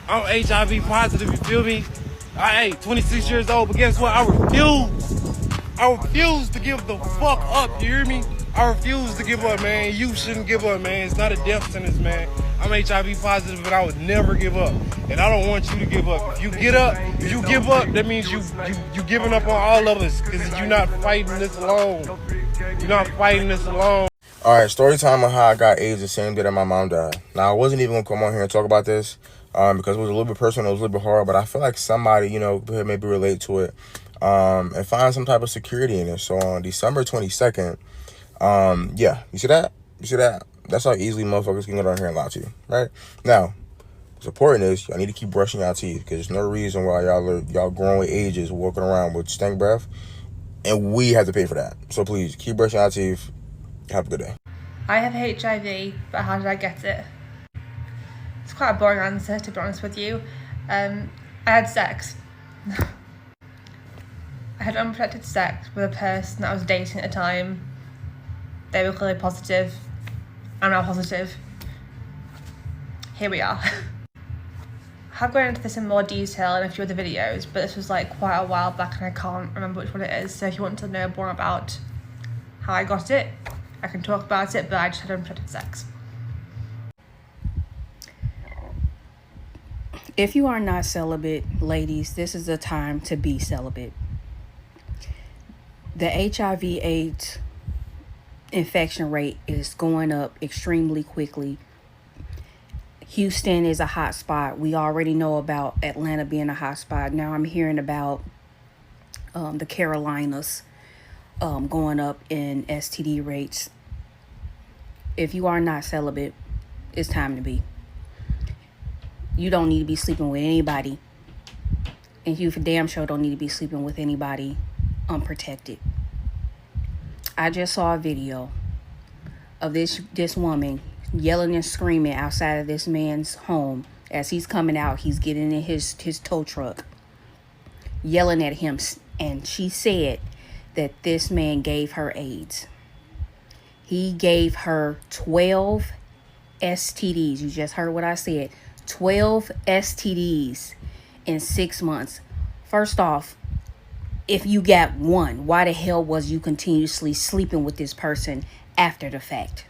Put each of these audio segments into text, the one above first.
I'm HIV positive, you feel me? I ain't 26 years old, but guess what? I refuse to give the fuck up, you hear me? I refuse to give up, man. You shouldn't give up, man. It's not a death sentence, man. I'm HIV positive, but I would never give up. And I don't want you to give up. If you give up, that means you giving up on all of us, because you're not fighting this alone. You're not fighting this alone. Alright, story time on how I got AIDS the same day that my mom died. Now, I wasn't even going to come on here and talk about this because it was a little bit personal, it was a little bit hard, but I feel like somebody, could maybe relate to it and find some type of security in it. So on December 22nd, you see that? That's how easily motherfuckers can get on here and lie to you, right? Now, what's important is y'all need to keep brushing your teeth, because there's no reason why y'all growing with ages walking around with stank breath, and we have to pay for that. So please, keep brushing your teeth. Have a good day. I have HIV, but how did I get it? It's quite a boring answer, to be honest with you. I had sex. I had unprotected sex with a person that I was dating at the time. They were clearly positive. I'm now positive. Here we are. I have gone into this in more detail in a few other videos, but this was like quite a while back and I can't remember which one it is. So if you want to know more about how I got it, I can talk about it, but I just had unprotected sex. If you are not celibate, ladies, this is the time to be celibate. The HIV/AIDS infection rate is going up extremely quickly. Houston is a hot spot. We already know about Atlanta being a hot spot. Now I'm hearing about the Carolinas going up in STD rates. If you are not celibate, it's time to be. You don't need to be sleeping with anybody. And you for damn sure don't need to be sleeping with anybody unprotected. I just saw a video of this woman yelling and screaming outside of this man's home as he's coming out. He's getting in his tow truck, yelling at him, and she said that this man gave her AIDS. He gave her 12 STDs. You just heard what I said. 12 STDs in 6 months. First off, if you got one, why the hell was you continuously sleeping with this person after the fact?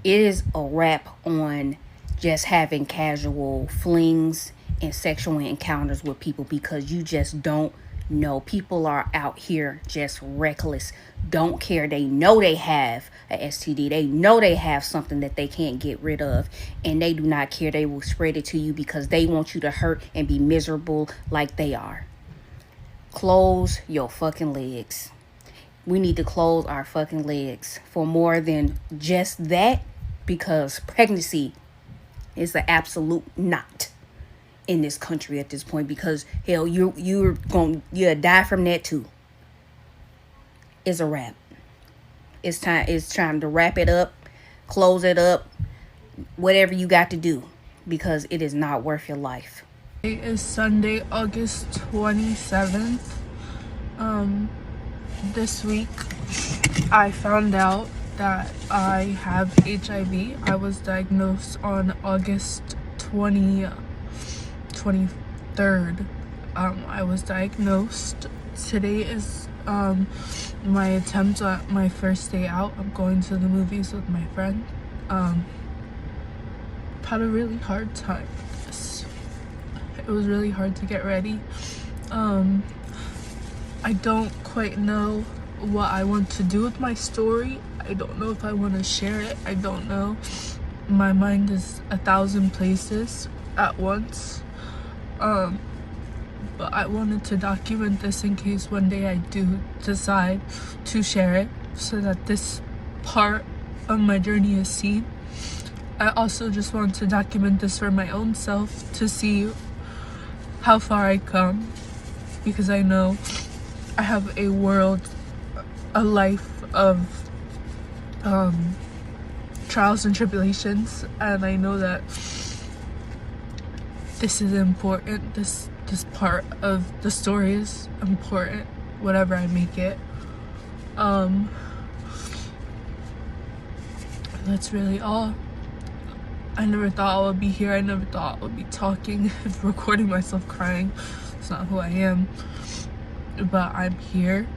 It is a wrap on just having casual flings and sexual encounters with people, because you just don't know. People are out here just reckless, don't care. They know they have a STD. They know they have something that they can't get rid of, and they do not care. They will spread it to you because they want you to hurt and be miserable like they are. Close your fucking legs. We need to close our fucking legs for more than just that, because pregnancy is the absolute not in this country at this point, because hell, you'll die from that too. It's a wrap. It's time to wrap it up, close it up, whatever you got to do, because it is not worth your life. It is Sunday, August 27th. This week I found out that I have HIV. I was diagnosed on August 23rd. I was diagnosed. Today is my attempt at my first day out. I'm going to the movies with my friend. Had a really hard time. It was really hard to get ready. I don't quite know what I want to do with my story. I don't know if I want to share it. I don't know. My mind is 1,000 places at once. But I wanted to document this in case one day I do decide to share it, so that this part of my journey is seen. I also just want to document this for my own self, to see how far I come, because I know I have a life of trials and tribulations, and I know that this is important. This part of the story is important, whatever I make it. That's really all. I never thought I would be here. I never thought I would be talking and recording myself crying. It's not who I am. But I'm here.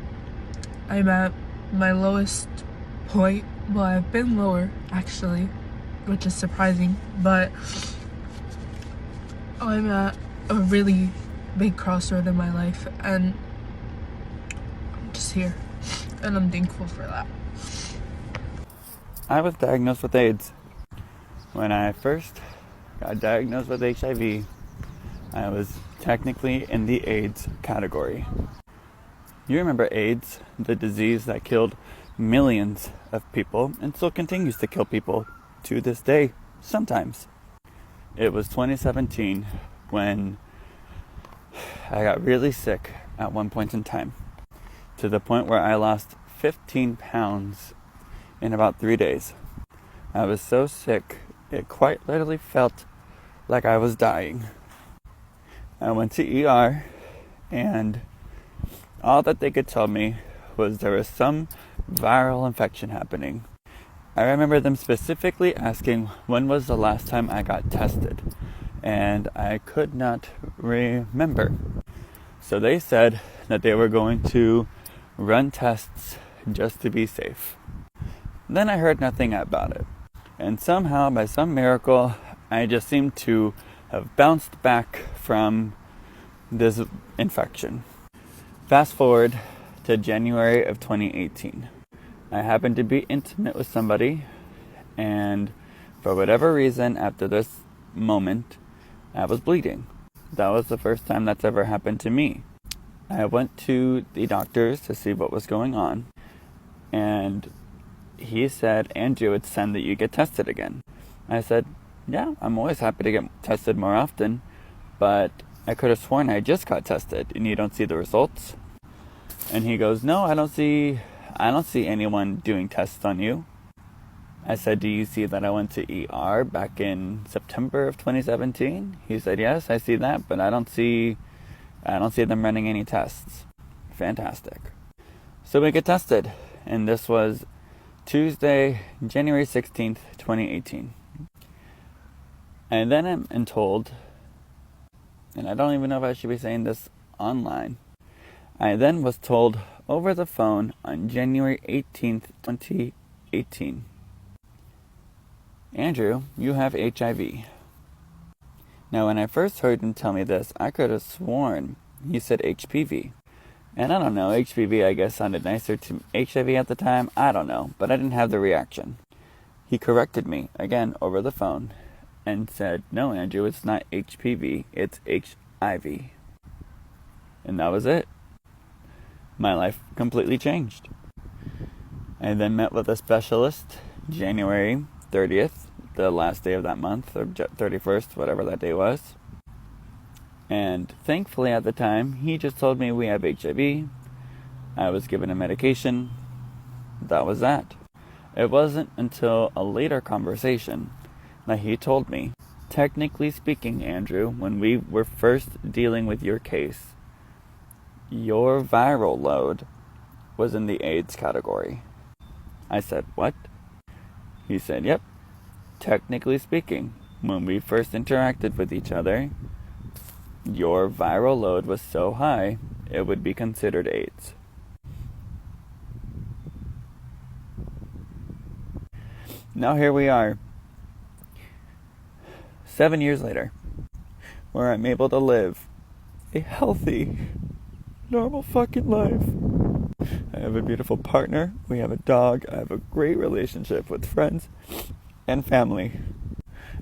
I'm at my lowest point. Well, I've been lower, actually, which is surprising. But I'm at a really big crossroad in my life. And I'm just here. And I'm thankful for that. I was diagnosed with AIDS. When I first got diagnosed with HIV, I was technically in the AIDS category. You remember AIDS, the disease that killed millions of people and still continues to kill people to this day, sometimes. It was 2017 when I got really sick at one point in time, to the point where I lost 15 pounds in about 3 days. I was so sick, it quite literally felt like I was dying. I went to ER, and all that they could tell me was there was some viral infection happening. I remember them specifically asking when was the last time I got tested, and I could not remember. So they said that they were going to run tests just to be safe. Then I heard nothing about it. And somehow, by some miracle, I just seemed to have bounced back from this infection. Fast forward to January of 2018. I happened to be intimate with somebody, and for whatever reason, after this moment, I was bleeding. That was the first time that's ever happened to me. I went to the doctors to see what was going on, and he said, Andrew, it's time that you get tested again. I said, yeah, I'm always happy to get tested more often, but I could have sworn I just got tested and you don't see the results. And he goes, no, I don't see anyone doing tests on you. I said, do you see that I went to ER back in September of 2017? He said, yes, I see that, but I don't see them running any tests. Fantastic. So we get tested, and this was Tuesday, January 16th, 2018. And then I'm told, and I don't even know if I should be saying this online, I then was told over the phone on January 18th, 2018, Andrew, you have HIV. Now, when I first heard him tell me this, I could have sworn he said HPV. And I don't know, HPV I guess sounded nicer to HIV at the time, I don't know, but I didn't have the reaction. He corrected me, again, over the phone, and said, no, Andrew, it's not HPV, it's HIV. And that was it. My life completely changed. I then met with a specialist January 30th, the last day of that month, or 31st, whatever that day was. And thankfully at the time, he just told me we have HIV. I was given a medication. That was that. It wasn't until a later conversation that he told me, technically speaking, Andrew, when we were first dealing with your case, your viral load was in the AIDS category. I said, what? He said, yep. Technically speaking, when we first interacted with each other, your viral load was so high, it would be considered AIDS. Now here we are, 7 years later, where I'm able to live a healthy, normal fucking life. I have a beautiful partner, we have a dog, I have a great relationship with friends and family.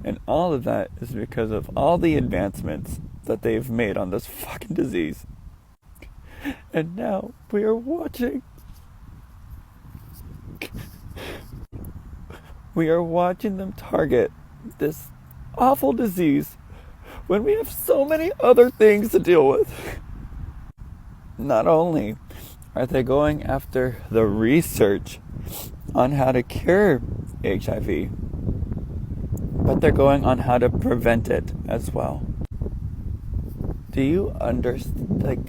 And all of that is because of all the advancements that they've made on this fucking disease. And now we are watching them target this awful disease when we have so many other things to deal with. Not only are they going after the research on how to cure HIV, but they're going on how to prevent it as well. Do you understand? Like,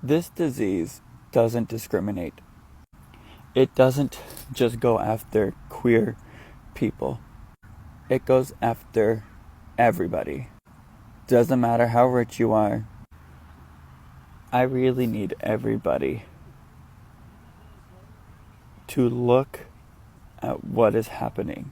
this disease doesn't discriminate. It doesn't just go after queer people. It goes after everybody. Doesn't matter how rich you are. I really need everybody to look at what is happening.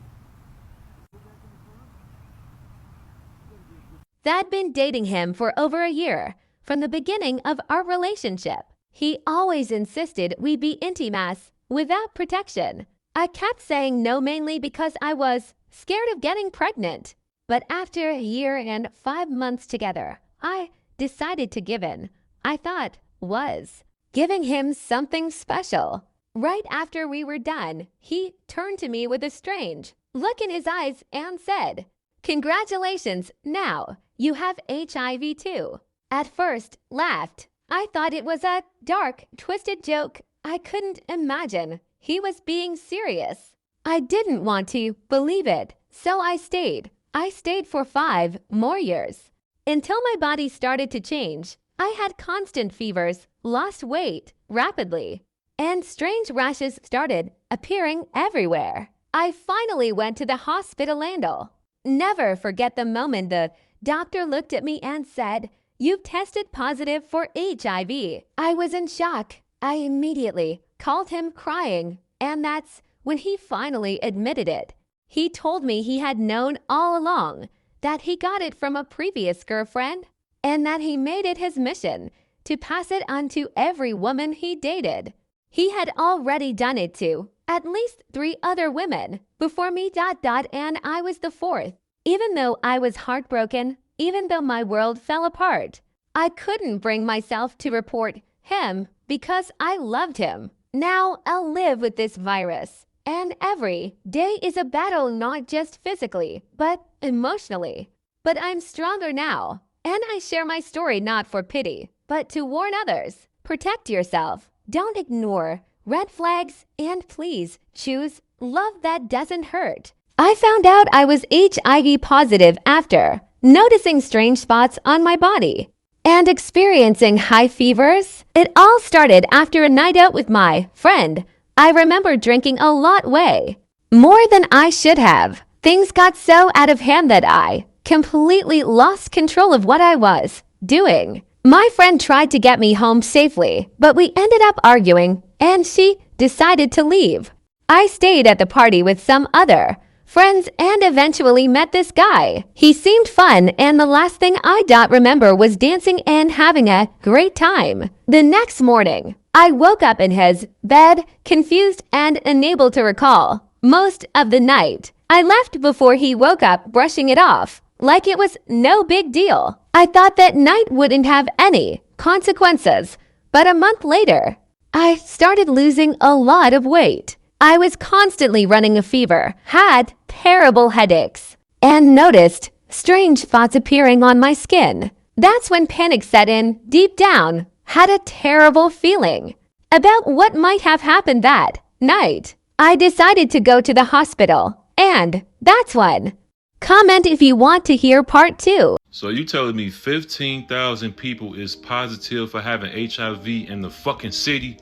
They'd been dating him for over a year, from the beginning of our relationship. He always insisted we be intimates without protection. I kept saying no mainly because I was scared of getting pregnant. But after a year and 5 months together, I decided to give in. I thought was giving him something special. Right after we were done, he turned to me with a strange look in his eyes and said, "Congratulations, now you have HIV too." At first, laughed. I thought it was a dark, twisted joke. I couldn't imagine he was being serious. I didn't want to believe it, so I stayed. I stayed for 5 more years. Until my body started to change. I had constant fevers, lost weight rapidly, and strange rashes started appearing everywhere. I finally went to the hospital. Never forget the moment the doctor looked at me and said, "You've tested positive for HIV." I was in shock. I immediately called him crying, and that's when he finally admitted it. He told me he had known all along that he got it from a previous girlfriend and that he made it his mission to pass it on to every woman he dated. He had already done it to at least 3 other women before me, and I was the 4th. Even though I was heartbroken, even though my world fell apart, I couldn't bring myself to report him because I loved him. Now I'll live with this virus. And every day is a battle, not just physically, but emotionally. But I'm stronger now. And I share my story not for pity, but to warn others. Protect yourself. Don't ignore red flags. And please choose love that doesn't hurt. I found out I was HIV positive after noticing strange spots on my body and experiencing high fevers. It all started after a night out with my friend. I remember drinking a lot way more than I should have. Things got so out of hand that I completely lost control of what I was doing. My friend tried to get me home safely, but we ended up arguing and she decided to leave. I stayed at the party with some other friends and eventually met this guy. He seemed fun and the last thing I remember was dancing and having a great time. The next morning, I woke up in his bed, confused and unable to recall most of the night. I left before he woke up, brushing it off like it was no big deal. I thought that night wouldn't have any consequences, but a month later, I started losing a lot of weight. I was constantly running a fever, had terrible headaches, and noticed strange spots appearing on my skin. That's when panic set in deep down. Had a terrible feeling about what might have happened that night. I decided to go to the hospital, and that's when. Comment if you want to hear part 2. So you telling me 15,000 people is positive for having HIV in the fucking city?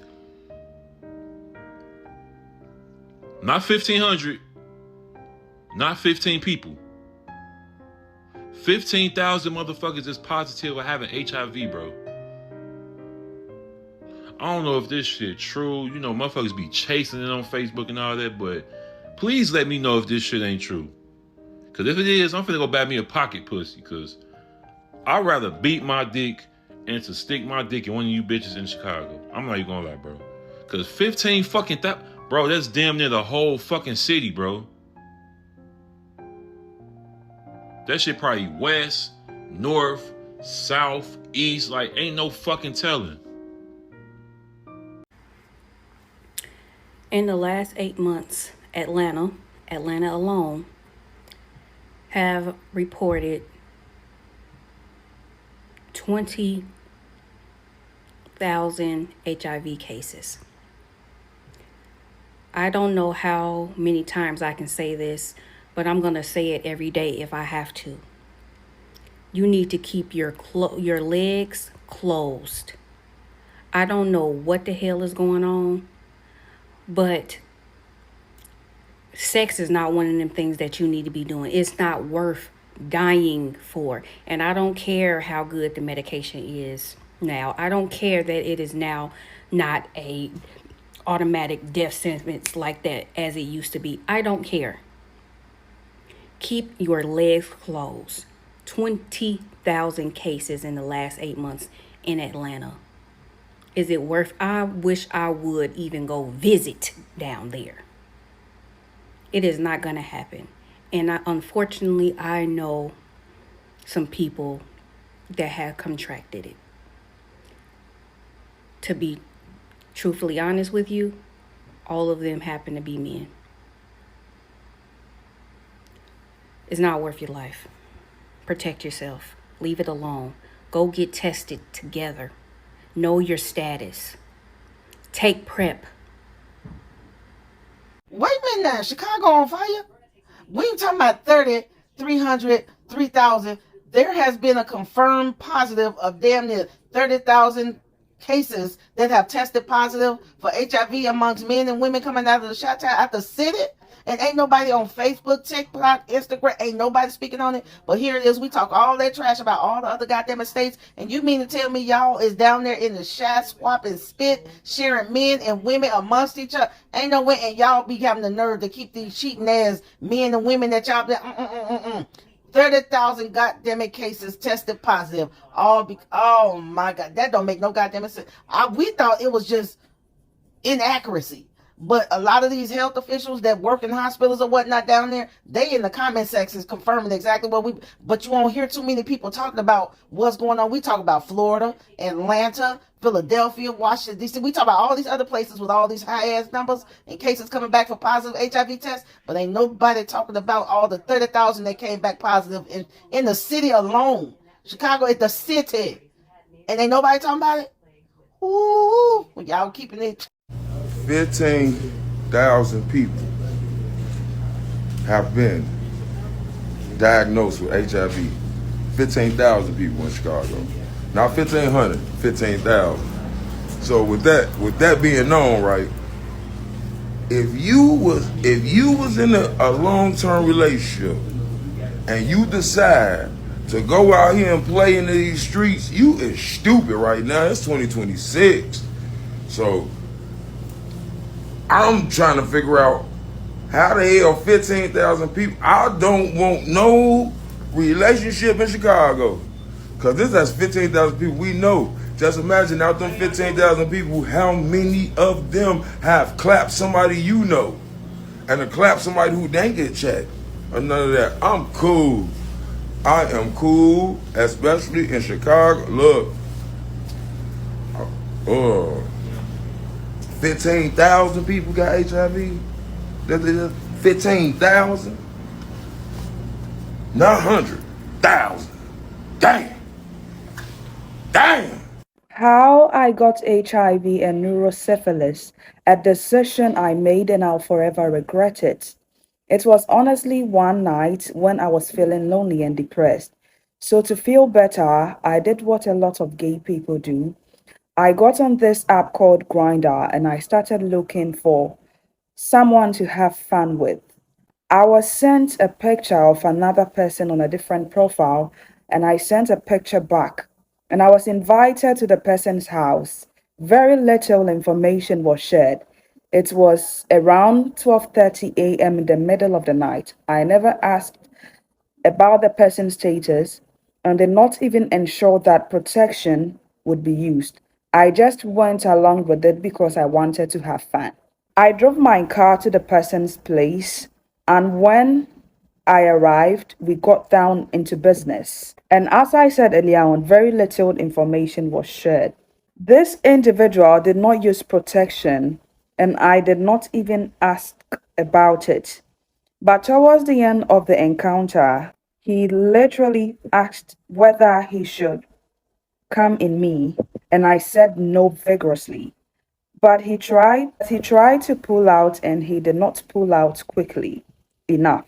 Not 1,500. Not 15 people. 15,000 motherfuckers is positive for having HIV, bro. I don't know if this shit true. You know, motherfuckers be chasing it on Facebook and all that, but please let me know if this shit ain't true. Because if it is, I'm finna go buy me a pocket pussy, because I'd rather beat my dick and to stick my dick in one of you bitches in Chicago. I'm not even gonna lie, bro. Because 15 fucking bro, that's damn near the whole fucking city, bro. That shit probably west, north, south, east, like ain't no fucking telling. In the last 8 months, Atlanta alone, have reported 20,000 HIV cases. I don't know how many times I can say this, but I'm going to say it every day if I have to. You need to keep your legs closed. I don't know what the hell is going on, but Sex is not one of them things that you need to be doing. It's not worth dying for. And I don't care how good the medication is now. I don't care that it is now not a automatic death sentence like that as it used to be. I don't care. Keep your legs closed. 20,000 cases in the last 8 months in Atlanta. Is it worth? I wish I would even go visit down there. It is not going to happen. And unfortunately, I know some people that have contracted it. To be truthfully honest with you, all of them happen to be men. It's not worth your life. Protect yourself. Leave it alone. Go get tested together. Know your status. Take PrEP. Wait a minute now, Chicago on fire? We ain't talking about 30, 300, 3,000. There has been a confirmed positive of damn near 30,000 cases that have tested positive for HIV amongst men and women coming out of the shot town out the city. And ain't nobody on Facebook, TikTok, Instagram, ain't nobody speaking on it. But here it is. We talk all that trash about all the other goddamn states. And you mean to tell me y'all is down there in the shot, swapping spit, sharing men and women amongst each other? Ain't no way. And y'all be having the nerve to keep these cheating ass men and women that y'all been 30,000 goddamn cases tested positive. Oh my God. That don't make no goddamn sense. We thought it was just inaccuracy. But a lot of these health officials that work in hospitals or whatnot down there, they in the comment sections confirming exactly but you won't hear too many people talking about what's going on. We talk about Florida, Atlanta, Philadelphia, Washington, D.C. We talk about all these other places with all these high-ass numbers and cases coming back for positive HIV tests, but ain't nobody talking about all the 30,000 that came back positive in the city alone. Chicago is the city. And ain't nobody talking about it? Ooh, well, y'all keeping it. 15,000 people have been diagnosed with HIV. 15,000 people in Chicago. Not 1,500, 15,000. So with that being known, right? If you was in a long-term relationship and you decide to go out here and play in these streets, you is stupid right now. It's 2026. So I'm trying to figure out how the hell 15,000 people. I don't want no relationship in Chicago, cause this has 15,000 people we know. Just imagine out them 15,000 people, how many of them have clapped somebody you know, and to clap somebody who didn't get checked or none of that. I'm cool. I am cool, especially in Chicago. Look, 15,000 people got HIV. 15,000, not 100,000. Damn. How I got HIV and neurosyphilis, a decision I made and I'll forever regret it. It was honestly one night when I was feeling lonely and depressed. So to feel better, I did what a lot of gay people do. I got on this app called Grindr and I started looking for someone to have fun with. I was sent a picture of another person on a different profile, and I sent a picture back. And I was invited to the person's house. Very little information was shared. It was around 12:30 a.m. in the middle of the night. I never asked about the person's status and did not even ensure that protection would be used. I just went along with it because I wanted to have fun. I drove my car to the person's place, and when I arrived, we got down into business. And as I said earlier on, very little information was shared. This individual did not use protection, and I did not even ask about it. But towards the end of the encounter, he literally asked whether he should come in me, and I said no vigorously. But he tried to pull out and he did not pull out quickly enough.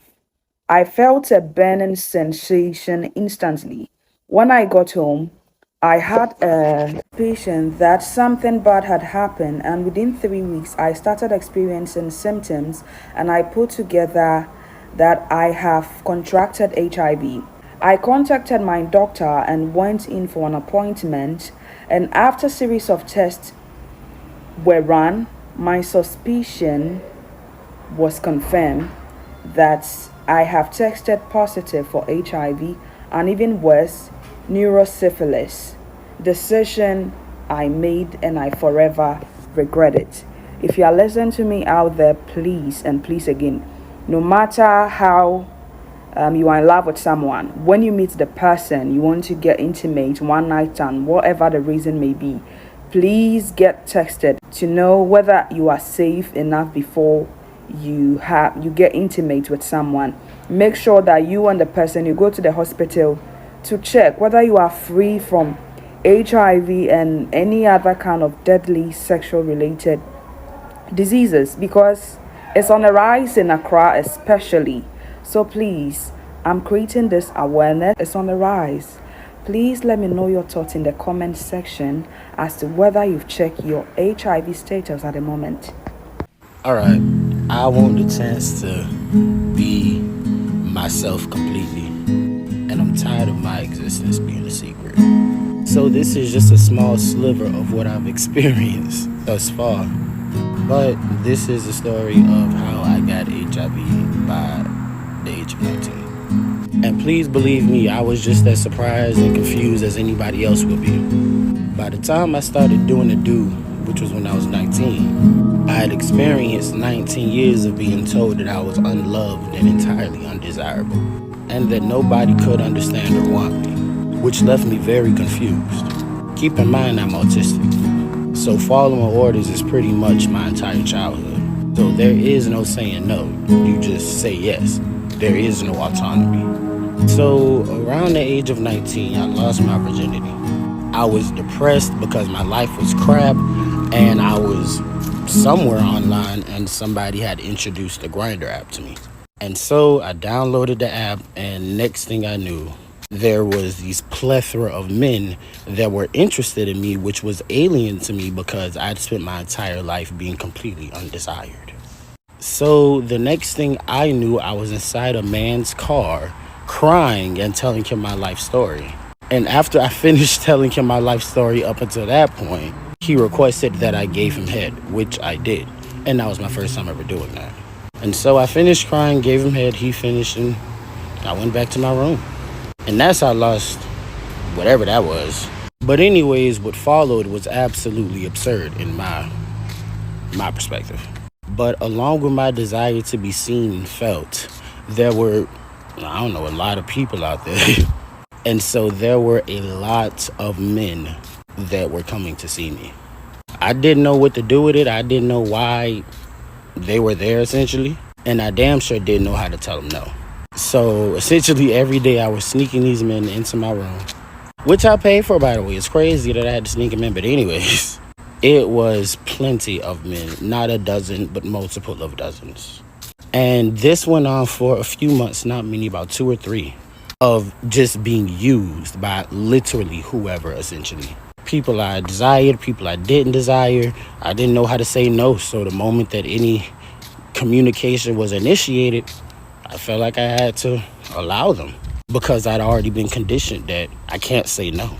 I felt a burning sensation instantly. When I got home, I had a suspicion that something bad had happened, and within 3 weeks, I started experiencing symptoms, and I put together that I have contracted HIV. I contacted my doctor and went in for an appointment, and after a series of tests were run, my suspicion was confirmed that I have tested positive for HIV and even worse, neurosyphilis. Decision I made and I forever regret it. If you are listening to me out there, please and please again, no matter how you are in love with someone, when you meet the person, you want to get intimate, one night stand, whatever the reason may be, please get tested to know whether you are safe enough before you get intimate with someone. Make sure that you and the person, you go to the hospital to check whether you are free from HIV and any other kind of deadly sexual related diseases, because it's on the rise in Accra especially. So please, I'm creating this awareness. It's on the rise. Please let me know your thoughts in the comment section as to whether you've checked your HIV status at the moment. Alright, I want the chance to be myself completely, and I'm tired of my existence being a secret. So this is just a small sliver of what I've experienced thus far. But this is the story of how I got HIV by the age of 19. And please believe me, I was just as surprised and confused as anybody else would be. By the time I started doing the do, which was when I was 19, I had experienced 19 years of being told that I was unloved and entirely undesirable, and that nobody could understand or want me, which left me very confused. Keep in mind I'm autistic, so following orders is pretty much my entire childhood. So there is no saying no, you just say yes. There is no autonomy. So around the age of 19, I lost my virginity. I was depressed because my life was crap, and I was somewhere online and somebody had introduced the Grindr app to me. And so I downloaded the app, and next thing I knew, there was these plethora of men that were interested in me, which was alien to me because I'd spent my entire life being completely undesired. So the next thing I knew, I was inside a man's car crying and telling him my life story. And after I finished telling him my life story up until that point, he requested that I gave him head, which I did. And that was my first time ever doing that. And so I finished crying, gave him head, he finished, and I went back to my room. And that's how I lost whatever that was. But anyways, what followed was absolutely absurd in my perspective. But along with my desire to be seen and felt, there were, a lot of people out there. And so there were a lot of men that were coming to see me. I didn't know what to do with it. I didn't know why they were there, essentially. And I damn sure didn't know how to tell them no. So essentially every day I was sneaking these men into my room, which I paid for, by the way. It's crazy that I had to sneak them in, but anyways, it was plenty of men, not a dozen, but multiple of dozens. And this went on for a few months, not many, about 2 or 3, of just being used by literally whoever, essentially. People I desired, people I didn't desire. I didn't know how to say no, so the moment that any communication was initiated, I felt like I had to allow them because I'd already been conditioned that I can't say no.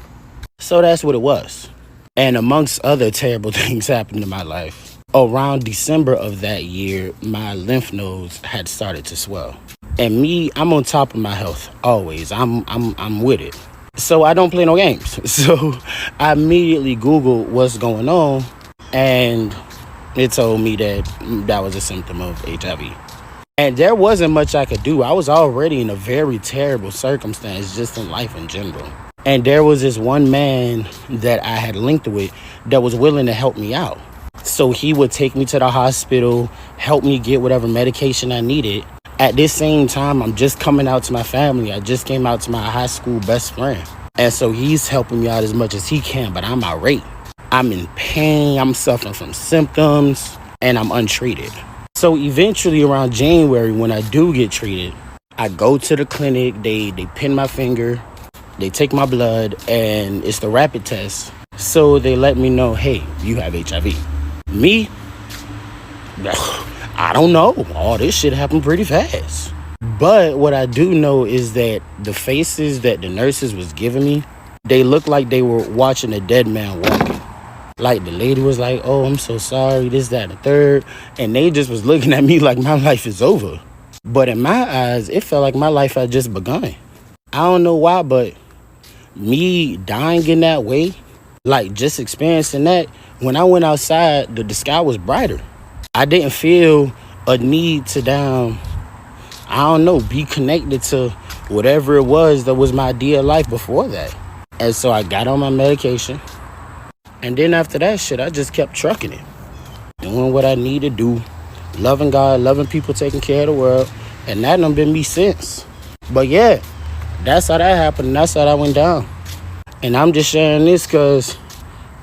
So that's what it was. And amongst other terrible things happened in my life, around December of that year, my lymph nodes had started to swell. And me, I'm on top of my health always. I'm with it. So I don't play no games. So I immediately Googled what's going on, and it told me that that was a symptom of HIV. And there wasn't much I could do. I was already in a very terrible circumstance just in life in general. And there was this one man that I had linked with that was willing to help me out. So he would take me to the hospital, help me get whatever medication I needed. At this same time, I'm just coming out to my family. I just came out to my high school best friend. And so he's helping me out as much as he can, but I'm irate. I'm in pain, I'm suffering from symptoms, and I'm untreated. So eventually around January, when I do get treated, I go to the clinic, they pin my finger, They take my blood, and it's the rapid test. So they let me know, hey, you have HIV. Me, I don't know. All this shit happened pretty fast. But what I do know is that the faces that the nurses was giving me, they looked like they were watching a dead man walking. Like the lady was like, oh, I'm so sorry, this, that, and the third. And they just was looking at me like my life is over. But in my eyes, it felt like my life had just begun. I don't know why, but me dying in that way, like just experiencing that, when I went outside, the sky was brighter. I didn't feel a need to be connected to whatever it was that was my idea of life before that. And so I got on my medication. And then after that shit, I just kept trucking it. Doing what I need to do. Loving God, loving people, taking care of the world. And that done been me since. But yeah, that's how that happened. And that's how that went down. And I'm just sharing this because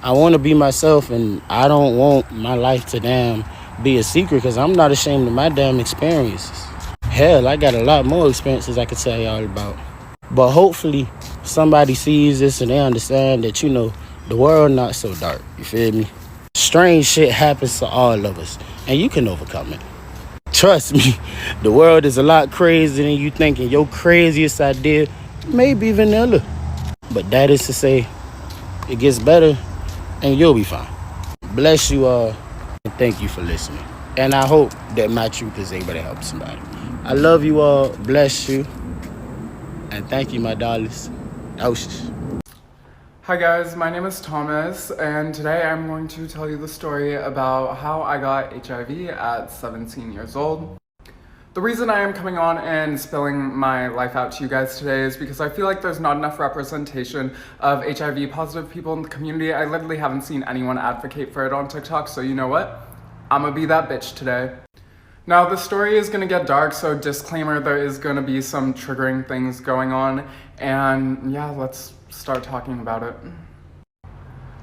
I want to be myself. And I don't want my life to be a secret, because I'm not ashamed of my damn experiences. Hell, I got a lot more experiences I could tell y'all about. But hopefully somebody sees this and they understand that, the world not so dark. You feel me? Strange shit happens to all of us, and you can overcome it. Trust me, the world is a lot crazier than you think, and your craziest idea may be vanilla. But that is to say, it gets better, and you'll be fine. Bless you all, and thank you for listening. And I hope that my truth is able to help somebody. I love you all. Bless you. And thank you, my darlings. Doses. Hi guys, my name is Thomas, and today I'm going to tell you the story about how I got HIV at 17 years old. The reason I am coming on and spilling my life out to you guys today is because I feel like there's not enough representation of HIV positive people in the community. I literally haven't seen anyone advocate for it on TikTok, so you know what? I'm gonna be that bitch today. Now, the story is gonna get dark, so disclaimer, there is gonna be some triggering things going on, and yeah, let's start talking about it.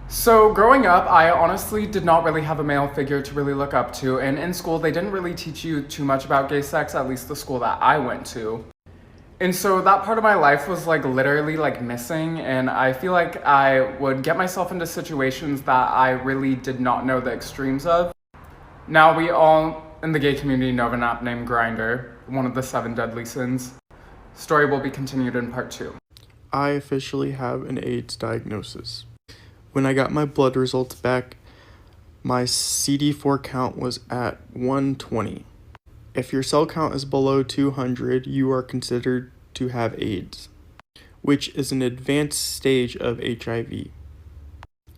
So growing up, I honestly did not really have a male figure to really look up to, and in school, they didn't really teach you too much about gay sex, at least the school that I went to. And so that part of my life was literally missing, and I feel like I would get myself into situations that I really did not know the extremes of. Now, we all in the gay community know of an app named Grindr, one of the 7 deadly sins. Story will be continued in part 2. I officially have an AIDS diagnosis. When I got my blood results back, my CD4 count was at 120. If your cell count is below 200, you are considered to have AIDS, which is an advanced stage of HIV.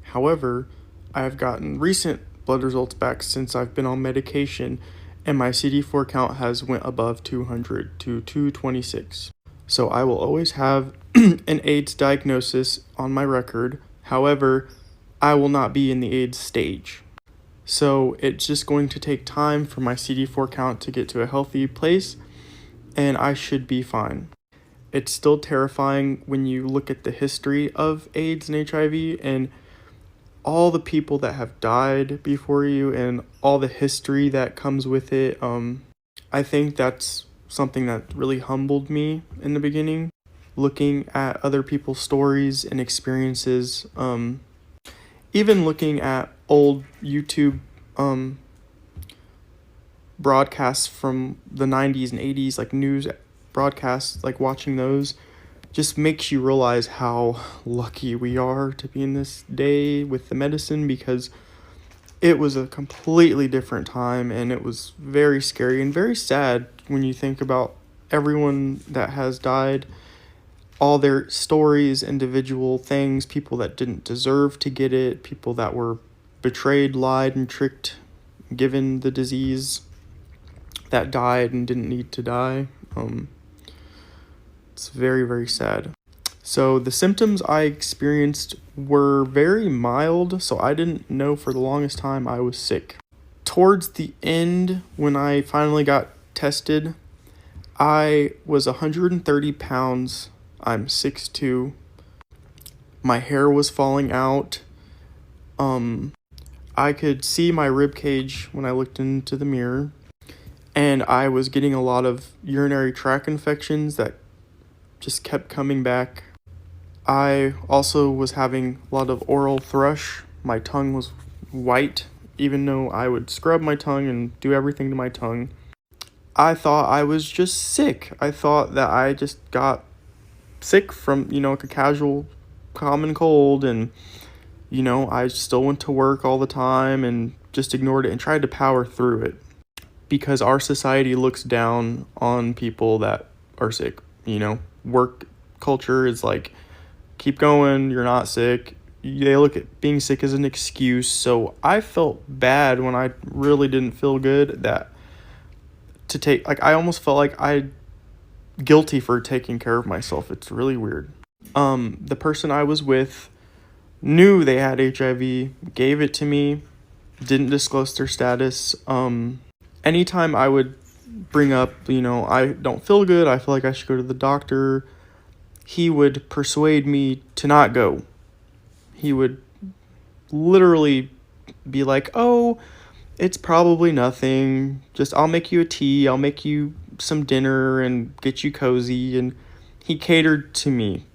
However, I have gotten recent blood results back since I've been on medication, and my CD4 count has went above 200 to 226. So I will always have an AIDS diagnosis on my record. However, I will not be in the AIDS stage. So it's just going to take time for my CD4 count to get to a healthy place, and I should be fine. It's still terrifying when you look at the history of AIDS and HIV and all the people that have died before you and all the history that comes with it. I think that's something that really humbled me in the beginning, looking at other people's stories and experiences, even looking at old YouTube broadcasts from the 90s and 80s, news broadcasts, watching those just makes you realize how lucky we are to be in this day with the medicine, because it was a completely different time, and it was very scary and very sad when you think about everyone that has died, all their stories, individual things, people that didn't deserve to get it, people that were betrayed, lied, and tricked, given the disease, that died and didn't need to die. It's very, very sad. So the symptoms I experienced were very mild, so I didn't know for the longest time I was sick. Towards the end, when I finally got tested, I was 130 pounds. I'm 6'2". My hair was falling out. I could see my rib cage when I looked into the mirror, and I was getting a lot of urinary tract infections that just kept coming back. I also was having a lot of oral thrush. My tongue was white, even though I would scrub my tongue and do everything to my tongue. I thought I was just sick. I thought that I just got sick from, like a casual common cold, and, I still went to work all the time and just ignored it and tried to power through it. Because our society looks down on people that are sick, Work culture is like, keep going, you're not sick. They look at being sick as an excuse. So I felt bad when I really didn't feel good I almost felt like I guilty for taking care of myself. It's really weird. The person I was with knew they had HIV, gave it to me, didn't disclose their status. Anytime I would bring up, I don't feel good, I feel like I should go to the doctor, he would persuade me to not go. He would literally be like, oh, it's probably nothing. Just, I'll make you a tea, I'll make you some dinner and get you cozy. And he catered to me.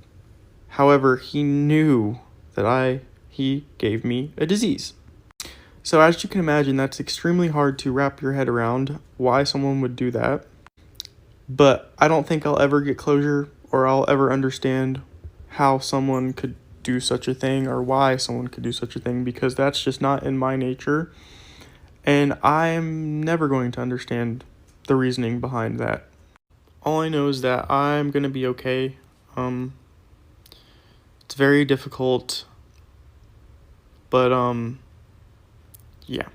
However, he knew that he gave me a disease. So as you can imagine, that's extremely hard to wrap your head around why someone would do that. But I don't think I'll ever get closure, or I'll ever understand how someone could do such a thing, or why someone could do such a thing, because that's just not in my nature. And I'm never going to understand the reasoning behind that. All I know is that I'm going to be okay. It's very difficult, but yeah.